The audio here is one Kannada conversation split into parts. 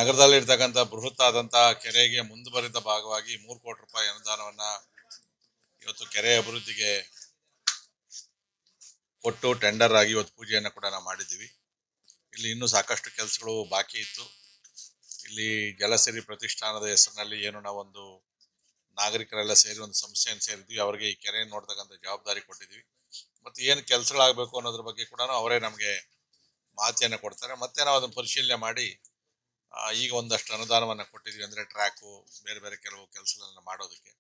ನಗರದಲ್ಲಿರ್ತಕ್ಕಂಥ ಬೃಹತ್ ಆದಂತಹ ಕೆರೆಗೆ ಮುಂದುವರಿದ ಭಾಗವಾಗಿ 3 ಕೋಟಿ ರೂಪಾಯಿ ಅನುದಾನವನ್ನ ಇವತ್ತು ಕೆರೆ ಅಭಿವೃದ್ಧಿಗೆ ಕೊಟ್ಟು ಟೆಂಡರ್ ಆಗಿ ಇವತ್ತು ಪೂಜೆಯನ್ನು ಕೂಡ ನಾವು ಮಾಡಿದ್ದೀವಿ. ಇಲ್ಲಿ ಇನ್ನೂ ಸಾಕಷ್ಟು ಕೆಲಸಗಳು ಬಾಕಿ ಇತ್ತು. ಇಲ್ಲಿ ಜಲಸಿರಿ ಪ್ರತಿಷ್ಠಾನದ ಹೆಸರಿನಲ್ಲಿ ಏನು ನಾವೊಂದು ನಾಗರಿಕರೆಲ್ಲ ಸೇರಿ ಒಂದು ಸಂಸ್ಥೆಯನ್ನು ಸೇರಿದ್ವಿ. ಅವರಿಗೆ ಈ ಕೆರೆ ನೋಡ್ತಕ್ಕಂಥ ಜವಾಬ್ದಾರಿ ಕೊಟ್ಟಿದ್ವಿ. ಮತ್ತು ಏನು ಕೆಲಸಗಳಾಗಬೇಕು ಅನ್ನೋದ್ರ ಬಗ್ಗೆ ಕೂಡ ಅವರೇ ನಮಗೆ ಮಾಹಿತಿಯನ್ನು ಕೊಡ್ತಾರೆ. ಮತ್ತೆ ನಾವು ಅದನ್ನು ಪರಿಶೀಲನೆ ಮಾಡಿ ಈಗ ಒಂದಷ್ಟು ಅನುದಾನವನ್ನು ಕೊಟ್ಟಿದ್ವಿ. ಅಂದರೆ ಟ್ರ್ಯಾಕು, ಬೇರೆ ಬೇರೆ ಕೆಲವು ಕೆಲಸಗಳನ್ನು ಮಾಡೋದಕ್ಕೆ.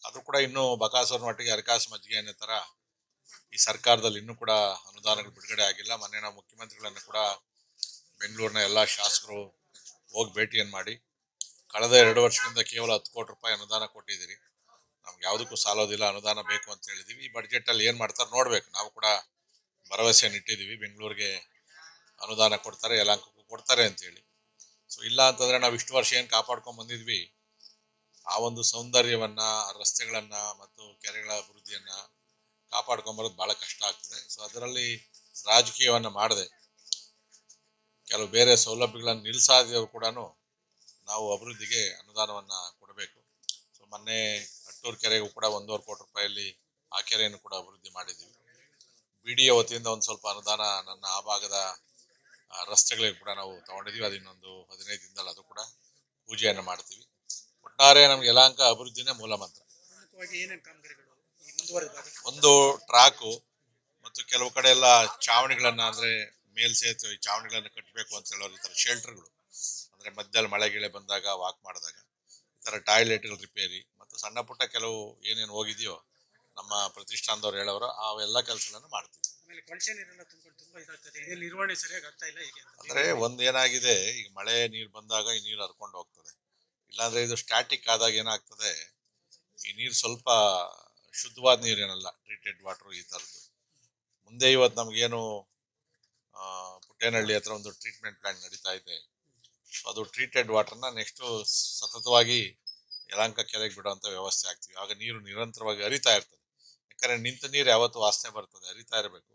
ಅದು ಕೂಡ ಇನ್ನೂ ಬಕಾಸೂರು ಮಟ್ಟಿಗೆ ಅರಕಾಸು ಮಜ್ಜಿಗೆ ಅನ್ನೋ ಥರ ಈ ಸರ್ಕಾರದಲ್ಲಿ ಇನ್ನೂ ಕೂಡ ಅನುದಾನಗಳು ಬಿಡುಗಡೆ ಆಗಿಲ್ಲ. ಮೊನ್ನೆ ನಾವು ಮುಖ್ಯಮಂತ್ರಿಗಳನ್ನು ಕೂಡ ಬೆಂಗಳೂರಿನ ಎಲ್ಲ ಶಾಸಕರು ಹೋಗಿ ಭೇಟಿಯನ್ನು ಮಾಡಿ ಕಳೆದ 2 ವರ್ಷದಿಂದ ಕೇವಲ 10 ಕೋಟಿ ರೂಪಾಯಿ ಅನುದಾನ ಕೊಟ್ಟಿದ್ದೀರಿ, ನಮ್ಗೆ ಯಾವುದಕ್ಕೂ ಸಾಲೋದಿಲ್ಲ, ಅನುದಾನ ಬೇಕು ಅಂತ ಹೇಳಿದ್ದೀವಿ. ಈ ಬಡ್ಜೆಟಲ್ಲಿ ಏನು ಮಾಡ್ತಾರೆ ನೋಡ್ಬೇಕು. ನಾವು ಕೂಡ ಭರವಸೆಯನ್ನು ಇಟ್ಟಿದ್ದೀವಿ, ಬೆಂಗಳೂರಿಗೆ ಅನುದಾನ ಕೊಡ್ತಾರೆ, ಯಲಹಂಕಕ್ಕೂ ಕೊಡ್ತಾರೆ ಅಂತೇಳಿ. ಸೊ ಇಲ್ಲ ಅಂತಂದರೆ ನಾವು ಇಷ್ಟು ವರ್ಷ ಏನು ಕಾಪಾಡ್ಕೊಂಡು ಬಂದಿದ್ವಿ, ಆ ಒಂದು ಸೌಂದರ್ಯವನ್ನ, ರಸ್ತೆಗಳನ್ನ ಮತ್ತು ಕೆರೆಗಳ ಅಭಿವೃದ್ಧಿಯನ್ನ ಕಾಪಾಡ್ಕೊಂಬರೋದು ಬಹಳ ಕಷ್ಟ ಆಗ್ತದೆ. ಸೊ ಅದರಲ್ಲಿ ರಾಜಕೀಯವನ್ನ ಮಾಡದೆ ಕೆಲವು ಬೇರೆ ಸೌಲಭ್ಯಗಳನ್ನು ನಿಲ್ಲಿಸಾದ್ರು ಕೂಡ ನಾವು ಅಭಿವೃದ್ಧಿಗೆ ಅನುದಾನವನ್ನ ಕೊಡಬೇಕು. ಸೊ ಮೊನ್ನೆ ಅಟ್ಟೂರು ಕೆರೆಗೂ ಕೂಡ 1.5 ಕೋಟಿ ರೂಪಾಯಿಯಲ್ಲಿ ಆ ಕೆರೆಯನ್ನು ಕೂಡ ಅಭಿವೃದ್ಧಿ ಮಾಡಿದ್ದೀವಿ. BDA ವತಿಯಿಂದ ಒಂದು ಸ್ವಲ್ಪ ಅನುದಾನ ನನ್ನ ಆ ಭಾಗದ ರಸ್ತೆಗಳಿಗೆ ಕೂಡ ನಾವು ತಗೊಂಡಿದ್ದೀವಿ. ಅದು ಇನ್ನೊಂದು 15 ದಿನದಲ್ಲಿ ಅದು ಕೂಡ ಪೂಜೆಯನ್ನು ಮಾಡ್ತೀವಿ. ಒಟ್ಟಾರೆ ನಮ್ಗೆ ಯಲಹಂಕ ಅಭಿವೃದ್ಧಿನೇ ಮೂಲ ಮಂತ್ರ. ಒಂದು ಟ್ರಾಕು ಮತ್ತು ಕೆಲವು ಕಡೆ ಎಲ್ಲ ಚಾವಣಿಗಳನ್ನ, ಅಂದ್ರೆ ಮೇಲ್ಸೇತುವೆ ಚಾವಣಿಗಳನ್ನ ಕಟ್ಟಬೇಕು ಅಂತ ಹೇಳೋರು. ಈ ತರ ಶೆಲ್ಟರ್ಗಳು, ಅಂದ್ರೆ ಮಧ್ಯದಲ್ಲಿ ಮಳೆ ಗಿಳೆ ಬಂದಾಗ ವಾಕ್ ಮಾಡಿದಾಗ ಈ ತರ ಟಾಯ್ಲೆಟ್ಗಳು ರಿಪೇರಿ ಮತ್ತು ಸಣ್ಣ ಪುಟ್ಟ ಕೆಲವು ಏನೇನು ಹೋಗಿದೆಯೋ ನಮ್ಮ ಪ್ರತಿಷ್ಠಾನದವ್ರು ಹೇಳೋರು ಅವೆಲ್ಲ ಕೆಲಸಗಳನ್ನು ಮಾಡ್ತೀವಿ. ಅಂದ್ರೆ ಒಂದೇನಾಗಿದೆ, ಈಗ ಮಳೆ ನೀರು ಬಂದಾಗ ಈ ನೀರು ಹರ್ಕೊಂಡು ಹೋಗ್ತದೆ. ಇಲ್ಲಾಂದ್ರೆ ಇದು ಸ್ಟ್ಯಾಟಿಕ್ ಆದಾಗ ಏನಾಗ್ತದೆ, ಈ ನೀರು ಸ್ವಲ್ಪ ಶುದ್ಧವಾದ ನೀರೇನಲ್ಲ, ಟ್ರೀಟೆಡ್ ವಾಟರ್ ಈ ಥರದ್ದು. ಮುಂದೆ ಇವತ್ತು ನಮಗೇನು ಪುಟ್ಟೇನಹಳ್ಳಿ ಹತ್ರ ಒಂದು ಟ್ರೀಟ್ಮೆಂಟ್ ಪ್ಲಾಂಟ್ ನಡೀತಾ ಇದೆ. ಅದು ಟ್ರೀಟೆಡ್ ವಾಟರ್ನ ನೆಕ್ಸ್ಟು ಸತತವಾಗಿ ಯಲಹಂಕ ಕೆರೆಗೆ ಬಿಡುವಂಥ ವ್ಯವಸ್ಥೆ ಆಗ್ತೀವಿ. ಆಗ ನೀರು ನಿರಂತರವಾಗಿ ಹರಿತಾ ಇರ್ತದೆ. ಯಾಕಂದರೆ ನಿಂತ ನೀರು ಯಾವತ್ತೂ ವಾಸನೆ ಬರ್ತದೆ, ಹರಿತಾ ಇರಬೇಕು.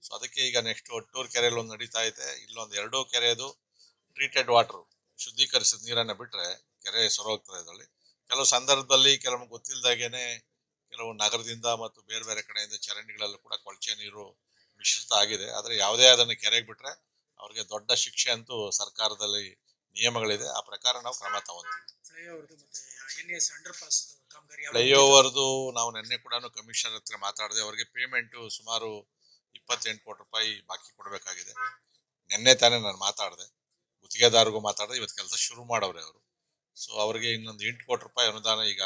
ಸೊ ಅದಕ್ಕೆ ಈಗ ನೆಕ್ಸ್ಟ್ ಅಟ್ಟೂರು ಕೆರೆಯಲ್ಲಿ ಒಂದು ನಡೀತಾ ಇದೆ. ಇಲ್ಲೊಂದು 2 ಕೆರೆದು ಟ್ರೀಟೆಡ್ ವಾಟರ್, ಶುದ್ಧೀಕರಿಸಿದ ನೀರನ್ನು ಬಿಟ್ಟರೆ ಕೆರೆ ಸೊರೋಗ್ತದೆ. ಇದರಲ್ಲಿ ಕೆಲವು ಸಂದರ್ಭದಲ್ಲಿ ಕೆಲವೊಂದು ಗೊತ್ತಿಲ್ಲದಾಗೇನೆ ಕೆಲವು ನಗರದಿಂದ ಮತ್ತು ಬೇರೆ ಬೇರೆ ಕಡೆಯಿಂದ ಚರಂಡಿಗಳಲ್ಲೂ ಕೂಡ ಕೊಳಚೆ ನೀರು ಮಿಶ್ರಿತ ಆಗಿದೆ. ಆದರೆ ಯಾವುದೇ ಅದನ್ನು ಕೆರೆಗೆ ಬಿಟ್ಟರೆ ಅವ್ರಿಗೆ ದೊಡ್ಡ ಶಿಕ್ಷೆ ಅಂತೂ ಸರ್ಕಾರದಲ್ಲಿ ನಿಯಮಗಳಿದೆ. ಆ ಪ್ರಕಾರ ನಾವು ಕ್ರಮ ತಗೊಂತೀವಿ. ಫ್ಲೈಓವರ್ದು ನಾವು ನಿನ್ನೆ ಕೂಡ ಕಮಿಷನರ್ ಹತ್ರ ಮಾತಾಡಿದೆ. ಅವರಿಗೆ ಪೇಮೆಂಟು ಸುಮಾರು 28 ಕೋಟಿ ರೂಪಾಯಿ ಬಾಕಿ ಕೊಡಬೇಕಾಗಿದೆ. ನಿನ್ನೆ ತಾನೇ ನಾನು ಮಾತಾಡಿದೆ, ಗುತ್ತಿಗೆದಾರರಿಗೂ ಮಾತಾಡಿದೆ. ಇವತ್ತು ಕೆಲಸ ಶುರು ಮಾಡವ್ರೆ ಅವರು. ಸೊ ಅವರಿಗೆ ಇನ್ನೊಂದು 8 ಕೋಟಿ ರೂಪಾಯಿ ಅನುದಾನ ಈಗ